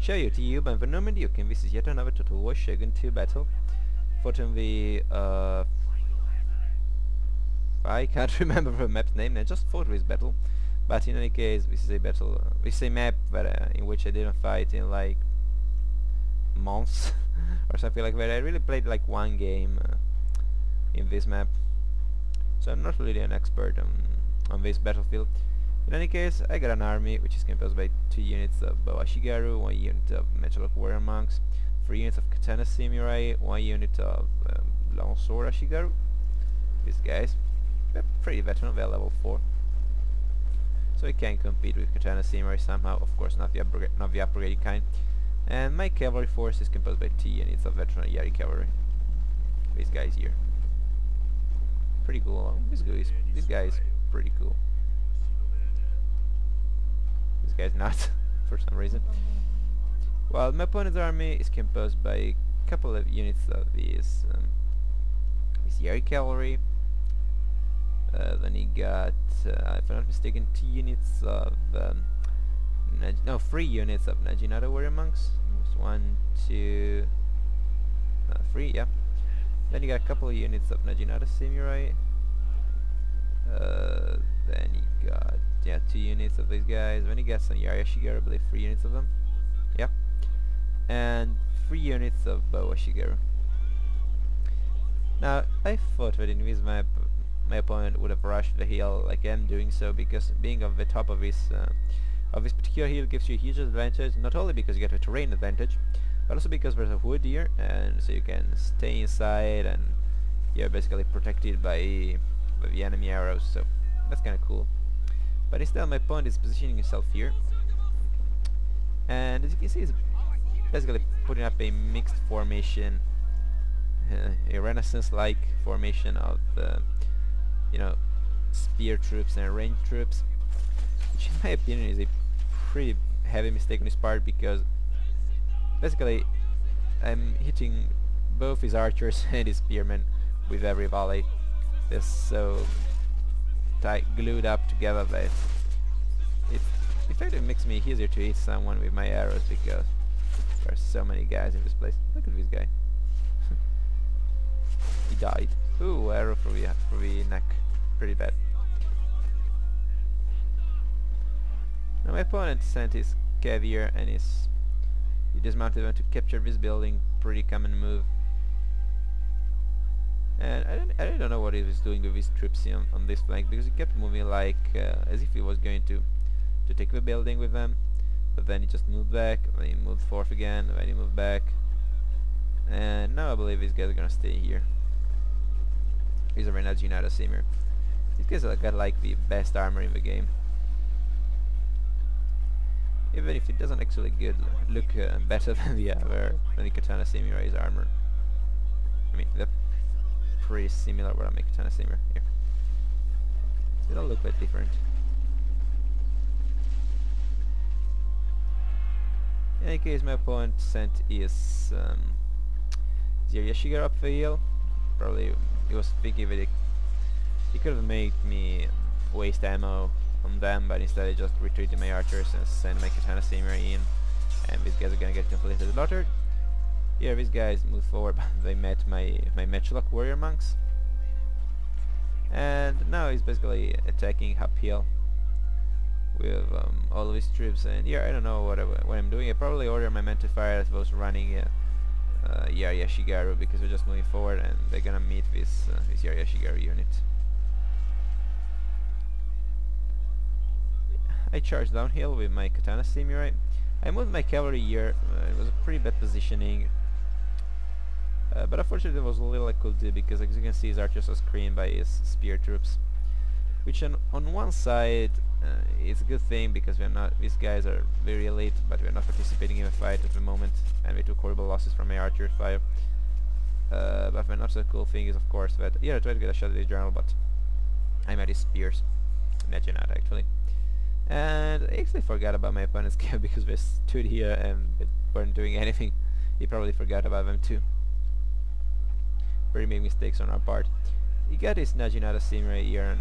Show you to you, but for Normandy you can visit yet another Total War Shogun 2 battle. Fortunately, I can't remember the map's name. I just fought this battle, but in any case, this is a battle. This is a map that in which I didn't fight in like months or something like that. I really played like one game in this map, so I'm not really an expert on this battlefield. In any case, I got an army which is composed by 2 units of Bow Ashigaru, 1 unit of Metallock Warrior Monks, 3 units of Katana Samurai, 1 unit of Long Sword Ashigaru. These guys, they're pretty veteran, they're level 4. So I can compete with Katana Samurai somehow, of course not the upgraded kind. And my cavalry force is composed by 2 units of veteran Yari cavalry. These guys here. Pretty cool. This guy is pretty cool. This guy's not, for some reason. Well, my opponent's army is composed by a couple of units of these Yari cavalry. Then he got, if I'm not mistaken, 2 units of, 3 units of Najinata Warrior Monks. There's 1, 2, 3, yeah. Then you got a couple of units of Najinata Samurai. Then you got, 2 units of these guys. Then you got some Yari Ashigaru, I believe 3 units of them. Yep. And 3 units of Bow Ashigaru. Now, I thought that in this map, my opponent would have rushed the hill like I'm doing so, because being on the top of this particular hill gives you a huge advantage, not only because you get the terrain advantage, but also because there's a wood here, and so you can stay inside and you're basically protected by the enemy arrows, so that's kinda cool. But instead my opponent is positioning himself here, and as you can see he's basically putting up a mixed formation, a Renaissance-like formation of spear troops and ranged troops, which in my opinion is a pretty heavy mistake on his part, because basically I'm hitting both his archers and his spearmen with every volley. They're so glued up together that it in fact it makes me easier to hit someone with my arrows, because there are so many guys in this place. Look at this guy. He died. Ooh, arrow through the neck. Pretty bad. Now my opponent sent his caviar and he dismounted them to capture this building. Pretty common move. And I don't know what he was doing with his troops on this flank, because he kept moving like as if he was going to take the building with them, but then he just moved back, then he moved forth again, then he moved back, and now I believe these guys are gonna stay here. He's a Najinata Samurai. These guys have got like the best armor in the game, even if it doesn't actually look better than the Katana Samurai's armor. I mean, they're pretty similar. What I make Katana Samurai here. They don't look that different. In any case, my opponent sent his Yashigaru up the hill. Probably he was thinking that he could have made me waste ammo on them, but instead I just retreated my archers and sent my Katana Samurai in, and these guys are gonna get completely slaughtered. Here these guys moved forward, but they met my Metallock Warrior Monks, and now he's basically attacking uphill with all of his troops. And here I don't know what I'm doing. I probably ordered my men to fire as I was running Yari Ashigaru, because we're just moving forward and they're gonna meet this Yari Ashigaru unit. I charged downhill with my Katana Samurai. I moved my cavalry here. It was a pretty bad positioning, but unfortunately there was little I could do, because as you can see his archers are screened by his spear troops, which on one side it's a good thing, because these guys are very elite, but we're not participating in a fight at the moment, and we took horrible losses from my archer fire. But the not so cool thing is, of course, that I tried to get a shot at his general, but I'm at his spears. Najinata actually. And I actually forgot about my opponent's camp, because they stood here and they weren't doing anything. He probably forgot about them too. Pretty big mistakes on our part. He got his Najinata Samurai here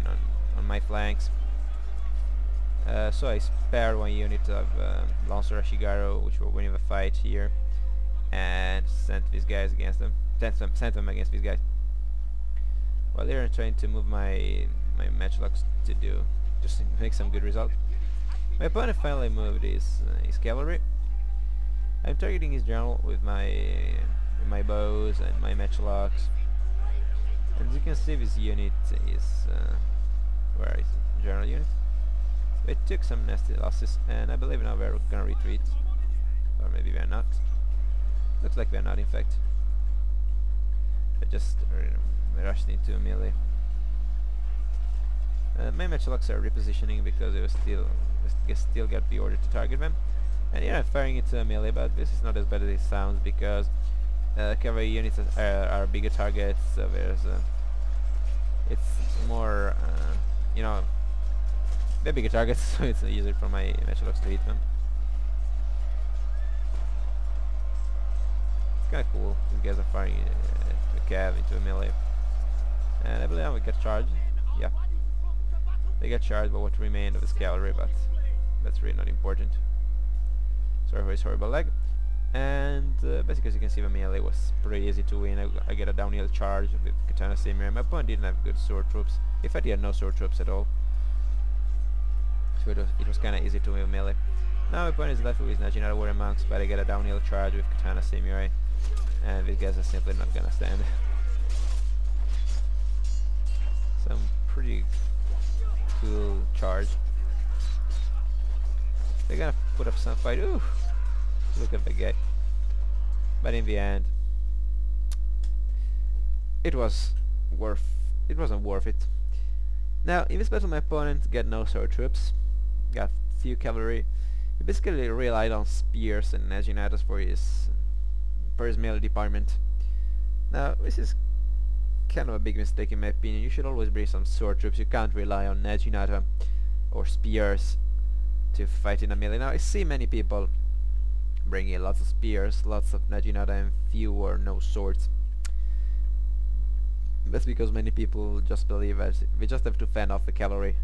on my flanks. So I spared one unit of Lancer Ashigaru, which were winning the fight here, and sent these guys against them. Sent them against these guys. While they're trying to move my matchlocks to do just to make some good result. My opponent finally moved his cavalry. I'm targeting his general with my bows and my matchlocks. And as you can see, this unit is where is it? General unit. They took some nasty losses, and I believe now we're gonna retreat, or maybe we're not. Looks like we're not, in fact. I just rushed into a melee. My matchlocks are repositioning because they still got the order to target them. And here I'm firing into a melee, but this is not as bad as it sounds because cavalry units are bigger targets, so it's more, you know, they're bigger targets, so it's easier for my matchlocks to hit them. It's kinda cool. These guys are firing a cav into a melee. And I believe we get charged. Yeah. They get charged by what remained of his cavalry, but that's really not important. Sorry for his horrible leg. And basically, as you can see, the melee was pretty easy to win. I get a downhill charge with Katana Samurai. My opponent didn't have good sword troops. In fact, he had no sword troops at all. So it was kind of easy to win melee. Now my opponent is left with his Najinata Warrior Monks, but I get a downhill charge with Katana Samurai. And these guys are simply not gonna stand. Some pretty cool charge. They're gonna put up some fight. Ooh, look at the guy. But in the end, it wasn't worth it. Now in this battle, my opponent got no sword troops, got few cavalry. He basically relied on spears and Najinatas for his melee department. Now this is kind of a big mistake in my opinion. You should always bring some sword troops. You can't rely on Najinata or spears to fight in a melee. Now I see many people bringing lots of spears, lots of Najinata, and few or no swords. That's because many people just believe that we just have to fend off the cavalry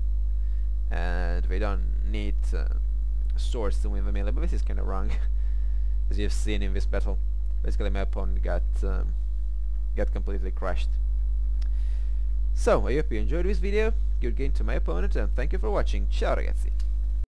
and we don't need swords to win the melee, but this is kind of wrong. As you've seen in this battle, basically my opponent got completely crushed. So I hope you enjoyed this video. Good game to my opponent, and thank you for watching. Ciao ragazzi!